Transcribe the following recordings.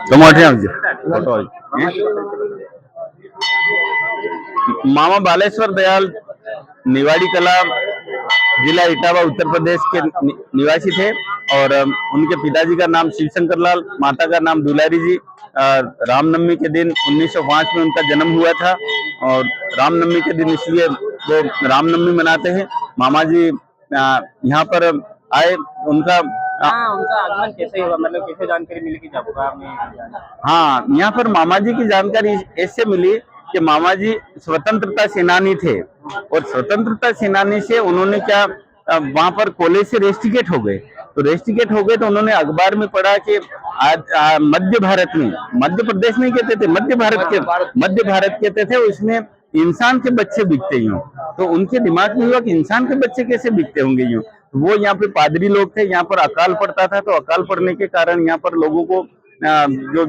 टमाटे आमचे फोटो मामा बालेश्वर दयाल निवाड़ी कला जिला इटावा उत्तर प्रदेश के निवासी थे। और उनके पिताजी का नाम शिवशंकर लाल, माता का नाम दुलारी जी। रामनवमी के दिन 1905 में उनका जन्म हुआ था और रामनवमी के दिन इसलिए वो रामनवमी मनाते हैं। मामा जी यहाँ पर आए, उनका उनका आगमन कैसे हुआ, मतलब कैसे जानकारी मिली कि हाँ, यहाँ पर मामा जी की जानकारी ऐसे मिली कि मामा जी स्वतंत्रता सेनानी थे और स्वतंत्रता सेनानी से उन्होंने क्या वहां पर कॉलेज से रेस्टिकेट हो गए। तो रेस्टिकेट हो गए तो उन्होंने अखबार में पढ़ा कि आज मध्य भारत में, मध्य प्रदेश नहीं कहते थे, मध्य भारत कहते थे, उसमें इंसान के बच्चे बिकते यूं। तो उनके दिमाग में हुआ कि इंसान के बच्चे कैसे बिकते होंगे यूं। वो यहाँ पे पादरी लोग थे, यहाँ पर अकाल पड़ता था, तो अकाल पड़ने के कारण यहाँ पर लोगों को जो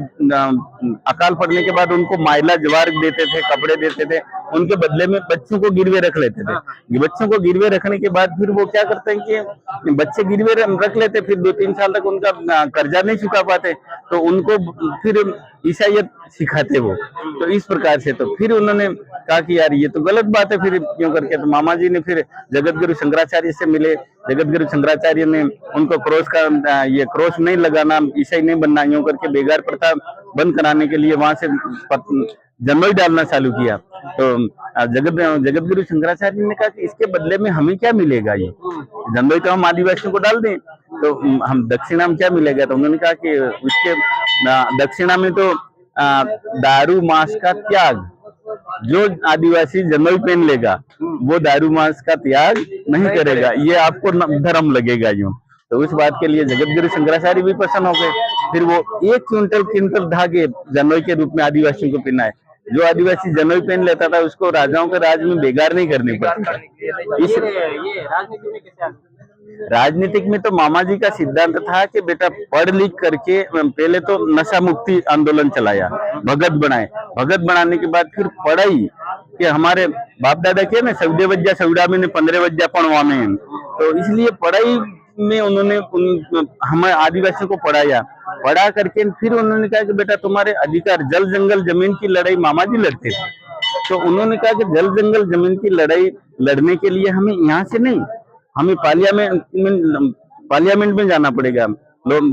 अकाल पड़ने के बाद उनको माइला जवार देते थे, कपड़े देते थे, उनके बदले में बच्चों को गिरवे रख लेते थे। बच्चों को गिरवे रखने के बाद फिर वो क्या करते हैं कि बच्चे गिरवे रख लेते, फिर 2-3 साल तक उनका कर्जा नहीं चुका पाते, तो उनको फिर ईसाइयत सिखाते वो। तो इस प्रकार से तो फिर उन्होंने कहा कि यार ये तो गलत बात है, फिर क्यों करके। तो मामा जी ने फिर जगत गुरु शंकराचार्य से मिले। जगत गुरु शंकराचार्य ने उनको क्रॉस का ये क्रॉस नहीं लगाना, ईसाई नहीं बनना, यूं करके बेगार प्रथा बंद कराने के लिए वहां से जन्मई डालना चालू किया। तो जगत गुरु शंकराचार्य ने कहा कि इसके बदले में हमें क्या मिलेगा, ये जन्मई तो हम आदिवासियों को डाल दें, तो हम दक्षिणा में क्या मिलेगा। तो उन्होंने कहा कि उसके दक्षिणा में तो दारू मांस का त्याग, जो आदिवासी जन्मई पहन लेगा वो दारू मांस का त्याग नहीं करेगा, ये आपको धर्म लगेगा यूं। तो उस बात के लिए जगत गुरु शंकराचार्य भी प्रसन्न हो गए। फिर वो 1 क्विंटल धागे जन्मई के रूप में आदिवासियों को पहनाए। जो आदिवासी जन्मई पहन लेता था उसको राजाओं के राज में बेगार नहीं करनी पड़ती। इस राजनीतिक में तो मामा जी का सिद्धांत था कि बेटा पढ़ लिख करके पहले तो नशा मुक्ति आंदोलन चलाया, भगत बनाए, भगत बनाने के बाद फिर पढ़ाई कि हमारे बाप दादा के ना 14 वज्जा सौड़ा में 15 वज्जा पढ़वा में, तो इसलिए पढ़ाई में उन्होंने हमें आदिवासियों को पढ़ा करके फिर उन्होंने कहा कि बेटा तुम्हारे अधिकार, जल जंगल जमीन की लड़ाई मामा जी लड़ते थे। तो उन्होंने कहा कि जल जंगल जमीन की लड़ाई लड़ने के लिए हमें यहाँ से नहीं, हमें पार्लियामेंट में जाना पड़ेगा, लोग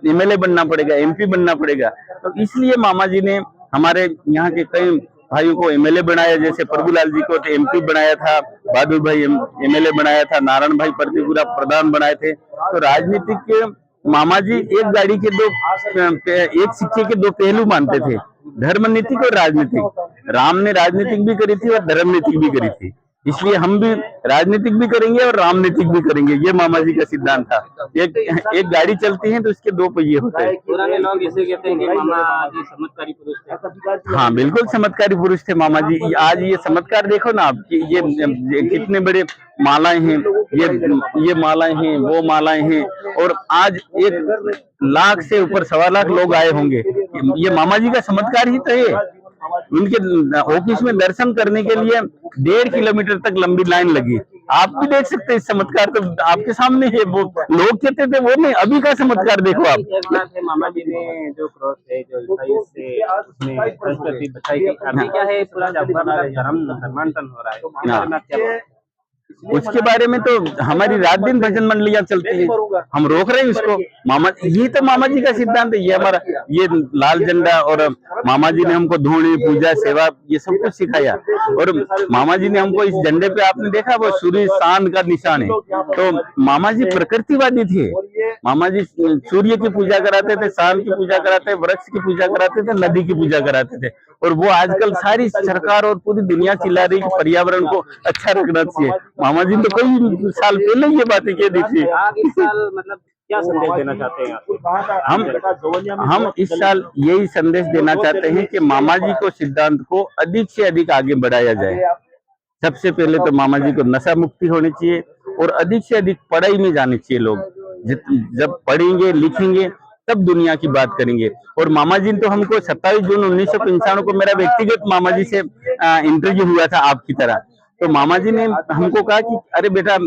एमएलए बनना पड़ेगा, एमपी बनना पड़ेगा। तो इसलिए मामा जी ने हमारे यहाँ के कई भाइयों को एमएलए बनाया, जैसे प्रभुलाल जी को तो एमपी बनाया था, बहादुर भाई एमएलए बनाया था, नारायण भाई प्रतिपुरा प्रधान बनाए थे। तो राजनीतिक के मामा जी एक गाड़ी के एक सिक्के के 2 पहलू मानते थे, धर्म नीतिक और राजनीतिक। राम ने राजनीतिक भी करी थी और धर्म नीतिक भी करी थी, इसलिए हम भी राजनीतिक भी करेंगे और रामनीतिक भी करेंगे, ये मामा जी का सिद्धांत था। एक गाड़ी चलती है तो इसके 2 पहिए होते हैं। पुराने लोग ऐसे कहते हैं कि मामा जी चमत्कारी पुरुष थे। हाँ बिल्कुल चमत्कारी पुरुष थे मामा जी। आज ये चमत्कार देखो ना आप, ये कितने बड़े मालाएं हैं, ये मालाएं हैं, वो मालाएं हैं, और आज 1 लाख से ऊपर 1.25 लाख लोग आए होंगे। ये मामा जी का चमत्कार ही तो है। उनके ऑफिस में दर्शन करने के लिए 1.5 किलोमीटर तक लंबी लाइन लगी। आप भी देख सकते हैं इस चमत्कार, तो आपके सामने है। वो लोग कहते थे वो नहीं, अभी का चमत्कार देखो आप। एक बात है, मामा जी ने जो क्रॉस है, जो ईसाई से उसमें संस्कृति बचाई थी, अभी क्या है पूरा धर्मांतरण हो रहा है, उसके बारे में तो हमारी रात दिन भजन मंडलियां चलती है, हम रोक रहे हैं उसको। मामा ये तो मामा जी का सिद्धांत है, ये हमारा ये लाल झंडा, और मामा जी ने हमको धूनी पूजा सेवा ये सब कुछ सिखाया। और मामा जी ने हमको इस झंडे पे आपने देखा वो सूर्य चांद का निशान है, तो मामा जी प्रकृतिवादी थे। मामा जी सूर्य की पूजा कराते थे, चांद की पूजा कराते थे, वृक्ष की पूजा कराते थे, नदी की पूजा कराते थे। और वो आजकल सारी सरकार और पूरी दुनिया चिल्ला रही कि पर्यावरण को अच्छा रखना चाहिए। मामा जी तो कई साल पहले ये बातें कह दी थी। इस साल मतलब क्या संदेश देना चाहते हैं हम इस साल यही संदेश देना चाहते हैं कि मामा जी को सिद्धांत को अधिक से अधिक आगे बढ़ाया जाए। सबसे पहले तो मामा जी को नशा मुक्ति होनी चाहिए और अधिक से अधिक पढ़ाई में जाने चाहिए लोग। जब पढ़ेंगे लिखेंगे तब दुनिया की बात करेंगे। और मामा जी ने तो हमको 27 जून 1995 को मेरा व्यक्तिगत मामा जी से इंटरव्यू हुआ था आपकी तरह। तो मामा जी ने हमको कहा कि अरे बेटा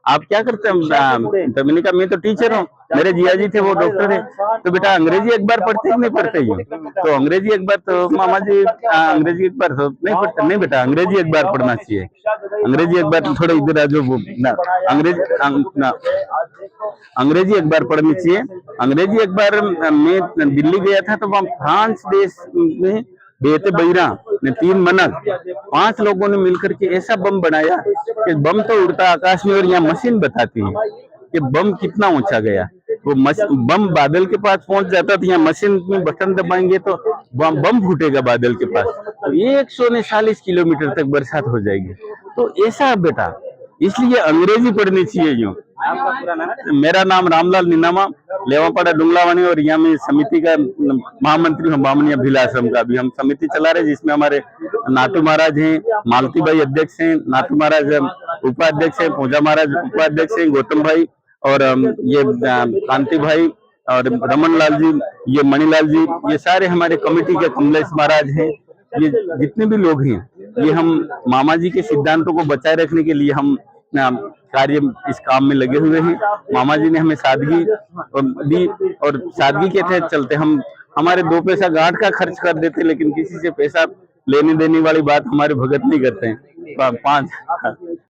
आप क्या करते हैं? तो मैंने कहा मैं तो टीचर हूँ, मेरे जिया जी थे वो डॉक्टर है। तो बेटा अंग्रेजी एक बार पढ़ते कि नहीं पढ़ते यूँ? तो अंग्रेजी एक बार तो मामा जी अंग्रेजी एक बार तो नहीं पढ़ते। नहीं बेटा अंग्रेजी एक बार पढ़ना चाहिए, अंग्रेजी एक बार थोड़ा इधर आ जो ना अंग्रेजी एक बार पढ़नी चाहिए। अंग्रेजी एक बार मैं दिल्ली गया था तो वहाँ फ्रांस देश में बेटे बैरा ने 3 मनक 5 लोगों ने मिलकर के ऐसा बम बनाया कि बम तो उड़ता आकाश में और यहाँ मशीन बताती है कि बम कितना ऊंचा गया। वो बम बादल के पास पहुंच जाता तो यहाँ मशीन में बटन दबाएंगे तो बम फूटेगा बादल के पास, तो 140 किलोमीटर तक बरसात हो जाएगी। तो ऐसा बेटा, इसलिए अंग्रेजी पढ़नी चाहिए यूँ। आपका पूरा नाम? मेरा नाम रामलाल निनामा, लेवापाड़ा डुंगलावानी, और यहाँ में समिति का महामंत्री हूँ बामनी अभिला आश्रम का। अभी हम समिति चला रहे जिसमें हमारे नाटू महाराज हैं, मालती भाई अध्यक्ष हैं, नाटू महाराज उपाध्यक्ष हैं, पूजा महाराज उपाध्यक्ष हैं, गौतम भाई और ये कांति भाई और रमन लाल जी, ये मणिलाल जी, ये सारे हमारे कमेटी के कमलेश महाराज हैं। ये जितने भी लोग हैं ये हम मामा जी के सिद्धांतों को बचाए रखने के लिए हम कार्य इस काम में लगे हुए हैं। मामा जी ने हमें सादगी दी और सादगी के तहत चलते हम हमारे 2 पैसा गांठ का खर्च कर देते, लेकिन किसी से पैसा लेने देने वाली बात हमारे भगत नहीं करते हैं। 5